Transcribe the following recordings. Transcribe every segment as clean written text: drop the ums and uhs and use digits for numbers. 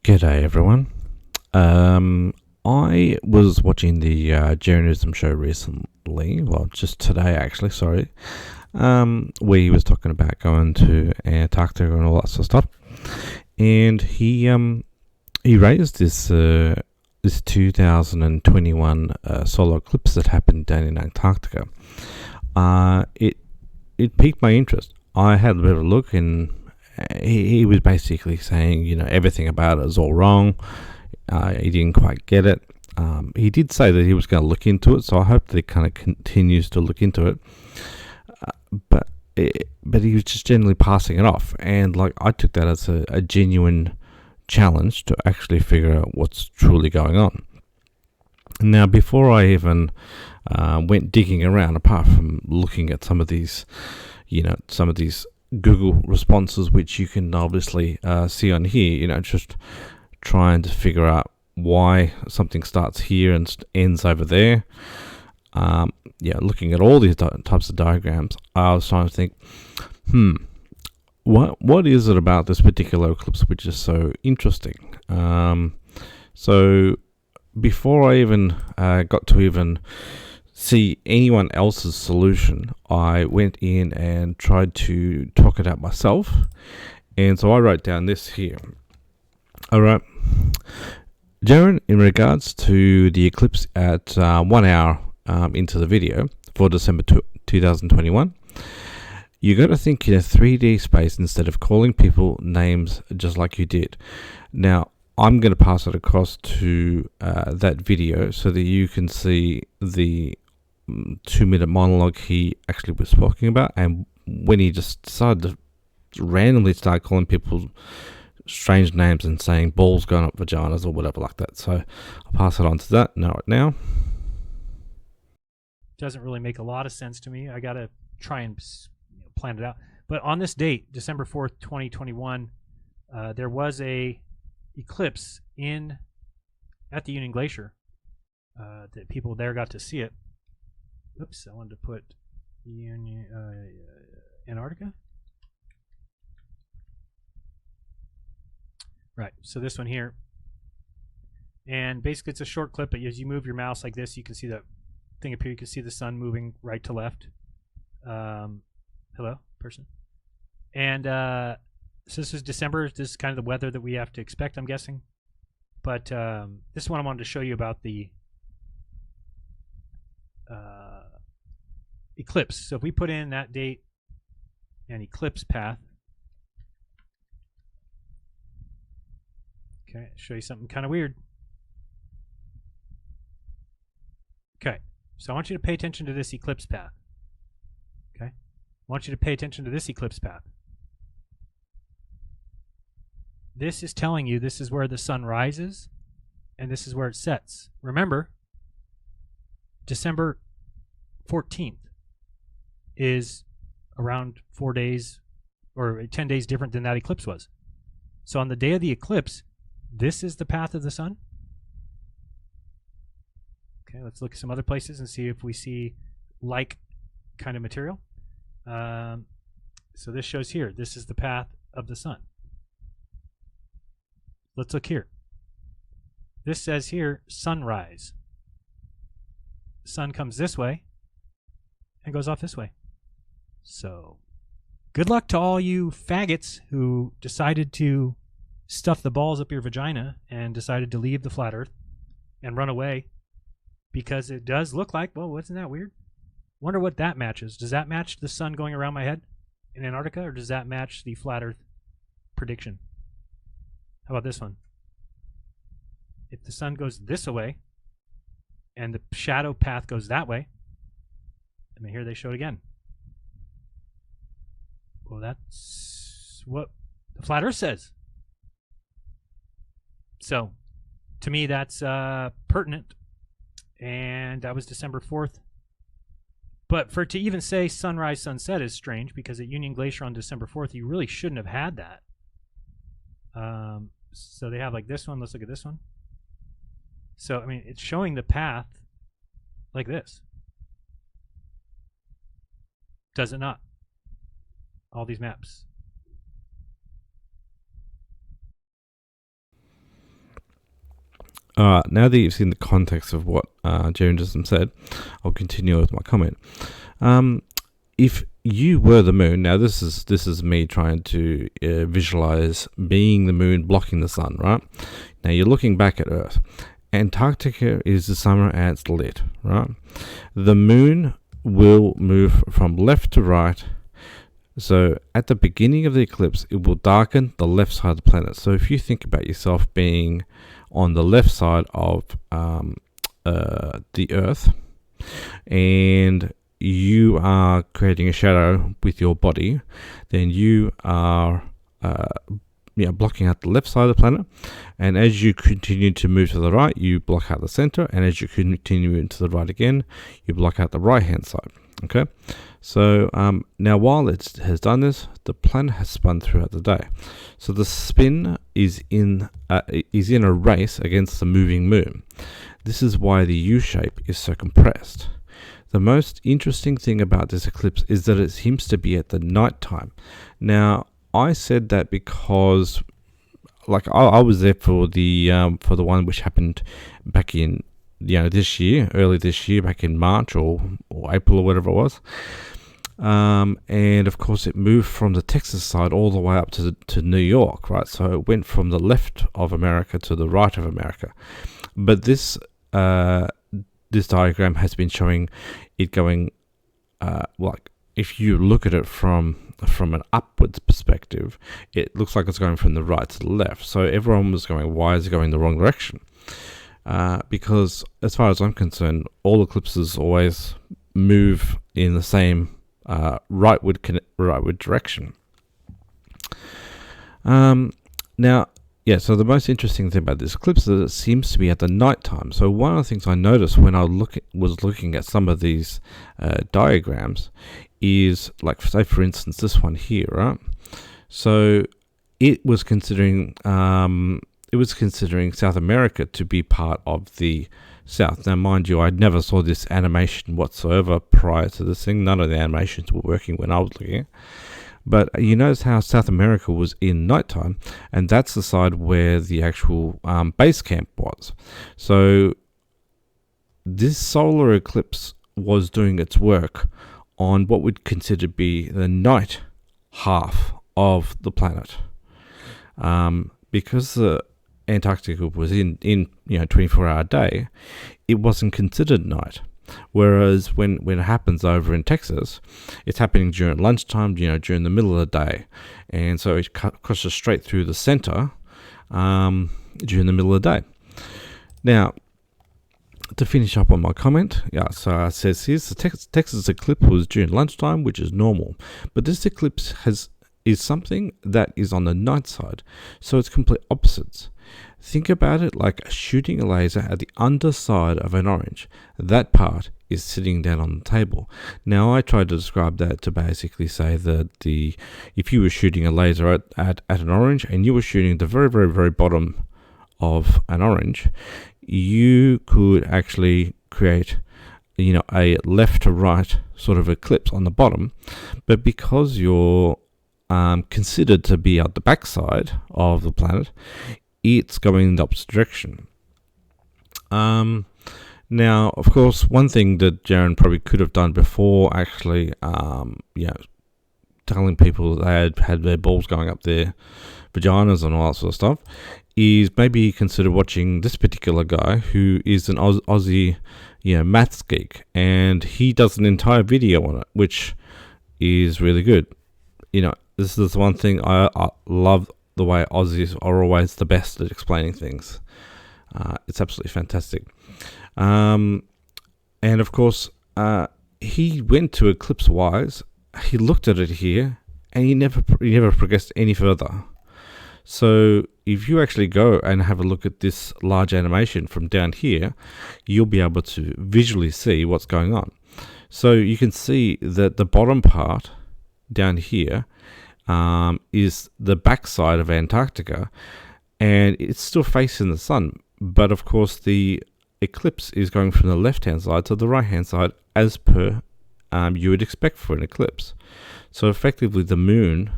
G'day everyone. I was watching the Jeranism show recently, well, just today actually, sorry, where he was talking about going to Antarctic and all that sort of stuff. And he raised this 2021 solar eclipse that happened down in Antarctica. It piqued my interest. I had a bit of a look, and he was basically saying, everything about it is all wrong. He didn't quite get it. He did say that he was going to look into it, so I hope that he kind of continues to look into it. But he was just generally passing it off, and I took that as a genuine challenge to actually figure out what's truly going on. Now, before I even went digging around, apart from looking at some of these Google responses, which you can obviously see on here, just trying to figure out why something starts here and ends over there. Looking at all these types of diagrams, I was trying to think, what is it about this particular eclipse which is so interesting? So before I even got to even see anyone else's solution, I went in and tried to talk it out myself. And so I wrote down this here. All right. Jaron, in regards to the eclipse at 1 hour into the video for December 2021, you got to think in a 3D space instead of calling people names just like you did. Now, I'm going to pass it across to that video so that you can see the 2-minute monologue he actually was talking about, and when he just decided to randomly start calling people strange names and saying balls going up vaginas or whatever like that. So I'll pass it on to that now. Doesn't really make a lot of sense to me. I got to try and plan it out. But on this date, December 4th, 2021, there was a eclipse at the Union Glacier. That people there got to see it. Oops, I wanted to put Antarctica. Right, so this one here. And basically it's a short clip, but as you move your mouse like this, you can see that thing up here. You can see the sun moving right to left. Hello, person. And so this is December. This is kind of the weather that we have to expect, I'm guessing. But this is what I wanted to show you about the eclipse. So if we put in that date and eclipse path, okay, show you something kind of weird. Okay, so I want you to pay attention to this eclipse path. Okay, I want you to pay attention to this eclipse path. This is telling you this is where the sun rises and this is where it sets. Remember, December 14th is around 4 days or 10 days different than that eclipse was. So on the day of the eclipse, this is the path of the sun. Okay, let's look at some other places and see if we see like kind of material. So this shows here, this is the path of the sun. Let's look here. This says here, sunrise. The sun comes this way and goes off this way. So good luck to all you faggots who decided to stuff the balls up your vagina and decided to leave the flat earth and run away, because it does look like, well, wasn't that weird? Wonder what that matches. Does that match the sun going around my head in Antarctica, or does that match the flat earth prediction? How about this one? If the sun goes this way and the shadow path goes that way, I mean, here they show it again. Well, that's what the flat earth says. So, to me, that's pertinent. And that was December 4th. But for it to even say sunrise, sunset is strange, because at Union Glacier on December 4th, you really shouldn't have had that. So they have like this one. Let's look at this one. So, I mean, it's showing the path like this. Does it not? All these maps. Now that you've seen the context of what Jeranism said, I'll continue with my comment. If you were the moon, now this is me trying to visualize being the moon blocking the sun, right? Now you're looking back at Earth. Antarctica is the summer and it's lit, right? The moon will move from left to right. So at the beginning of the eclipse, it will darken the left side of the planet. So if you think about yourself being on the left side of the Earth, and you are creating a shadow with your body, then you are blocking out the left side of the planet. And as you continue to move to the right, you block out the center. And as you continue into the right again, you block out the right hand side. Okay, so now while it has done this, the planet has spun throughout the day. So the spin is in a race against the moving moon. This is why the U shape is so compressed. The most interesting thing about this eclipse is that it seems to be at the night time. Now, I said that because, like, I was there for the one which happened back in this year, early this year, back in March or April or whatever it was. And of course, it moved from the Texas side all the way up to New York, right? So it went from the left of America to the right of America. But this diagram has been showing it going, like, if you look at it from an upwards perspective, it looks like it's going from the right to the left. So everyone was going, why is it going the wrong direction? Because as far as I'm concerned, all eclipses always move in the same rightward direction. So the most interesting thing about this eclipse is that it seems to be at the night time. So one of the things I noticed when I was looking at some of these diagrams is, like, say for instance this one here, right? So it was considering South America to be part of the South. Now, mind you, I never saw this animation whatsoever prior to this thing. None of the animations were working when I was looking. But you notice how South America was in nighttime, and that's the side where the actual base camp was. So this solar eclipse was doing its work on what we'd consider to be the night half of the planet. Because the Antarctica was in 24-hour day, it wasn't considered night. Whereas when it happens over in Texas, it's happening during lunchtime, during the middle of the day. And so it crosses straight through the center during the middle of the day. Now, to finish up on my comment, so it says here, the Texas eclipse was during lunchtime, which is normal. But this eclipse is something that is on the night side, so it's complete opposites. Think about it like shooting a laser at the underside of an orange. That part is sitting down on the table. Now, I tried to describe that to basically say that if you were shooting a laser at an orange and you were shooting the very, very, very bottom of an orange, you could actually create a left to right sort of eclipse on the bottom. But because you're considered to be at the backside of the planet, it's going in the opposite direction. Now, of course, one thing that Jaren probably could have done before actually, telling people they had their balls going up their vaginas and all that sort of stuff, is maybe consider watching this particular guy who is an Aussie, maths geek, and he does an entire video on it, which is really good. This is one thing I love. The way Aussies are always the best at explaining things. It's absolutely fantastic. And of course, he went to Eclipse Wise. He looked at it here, and he never progressed any further. So if you actually go and have a look at this large animation from down here, you'll be able to visually see what's going on. So you can see that the bottom part down here is the backside of Antarctica, and it's still facing the sun. But of course, the eclipse is going from the left-hand side to the right-hand side, as per you would expect for an eclipse. So effectively, the moon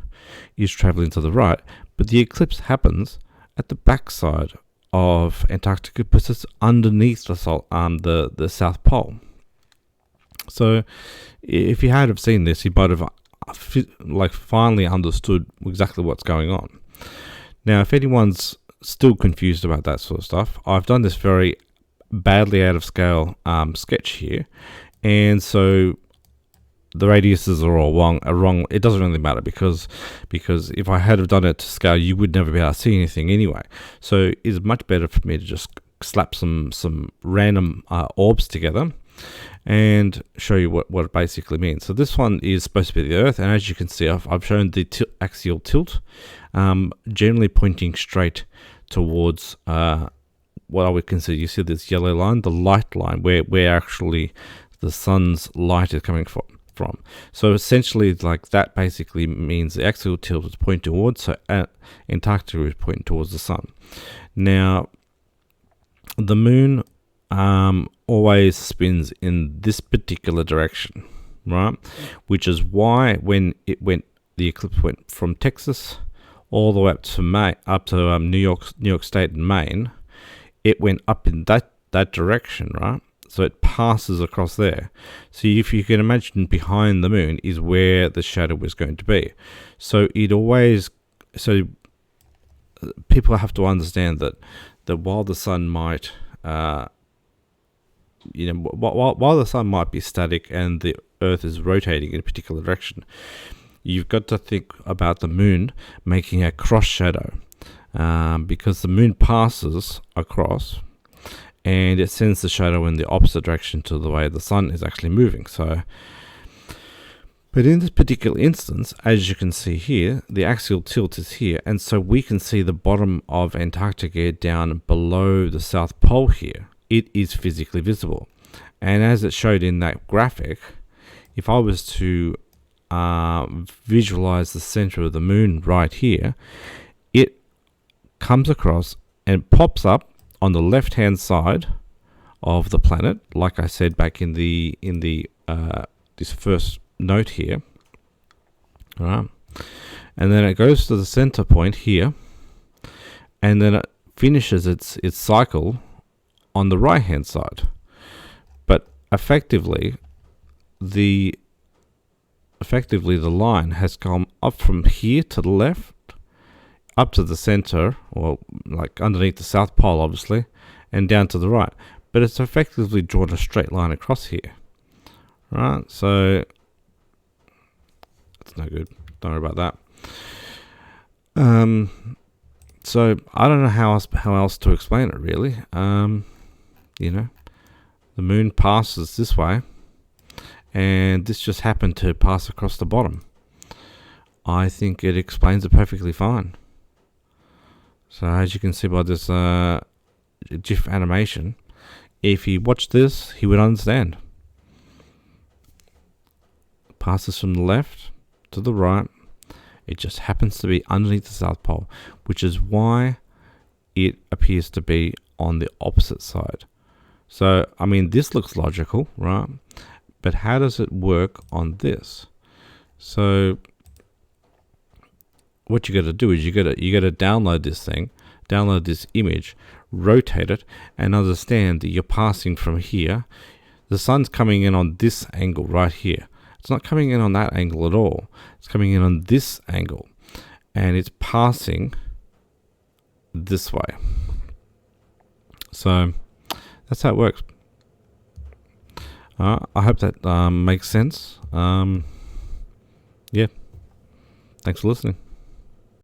is traveling to the right, but the eclipse happens at the backside of Antarctica because it's underneath the South Pole. So if you had have seen this, you might have finally understood exactly what's going on. Now, if anyone's still confused about that sort of stuff, I've done this very badly out of scale sketch here, and so the radiuses are all wrong. It doesn't really matter because if I had have done it to scale, you would never be able to see anything anyway. So it's much better for me to just slap some random orbs together and show you what it basically means. So this one is supposed to be the Earth, and as you can see, I've shown the axial tilt, generally pointing straight towards what I would consider. You see this yellow line, the light line, where actually the sun's light is coming from. So essentially, like, that basically means the axial tilt is pointing towards, so Antarctica is pointing towards the sun. Now, the moon always spins in this particular direction, right? Which is why when the eclipse went from Texas all the way up to New York State and Maine, it went up in that direction, right? So it passes across there. So if you can imagine, behind the moon is where the shadow was going to be. So people have to understand that while the sun might, while the sun might be static and the Earth is rotating in a particular direction, you've got to think about the moon making a cross shadow, because the moon passes across, and it sends the shadow in the opposite direction to the way the sun is actually moving. So, but in this particular instance, as you can see here, the axial tilt is here, and so we can see the bottom of Antarctica down below the South Pole here. It is physically visible. And as it showed in that graphic, if I was to visualize the center of the moon right here, it comes across and pops up on the left-hand side of the planet, like I said back in the this first note here, right? And then it goes to the center point here, and then it finishes its cycle on the right-hand side. But effectively, the line has come up from here to the left, up to the center, or like underneath the South Pole, obviously, and down to the right. But it's effectively drawn a straight line across here, right? So it's no good. Don't worry about that. So I don't know how else to explain it, really. The moon passes this way, and this just happened to pass across the bottom. I think it explains it perfectly fine. So as you can see by this GIF animation, if he watched this, he would understand. Passes from the left to the right. It just happens to be underneath the South Pole, which is why it appears to be on the opposite side. So, I mean, this looks logical, right? But how does it work on this? So what you got to do is you got to download this image, rotate it, and understand that you're passing from here. The sun's coming in on this angle right here. It's not coming in on that angle at all. It's coming in on this angle, and it's passing this way. So that's how it works. I hope that makes sense. Yeah. Thanks for listening.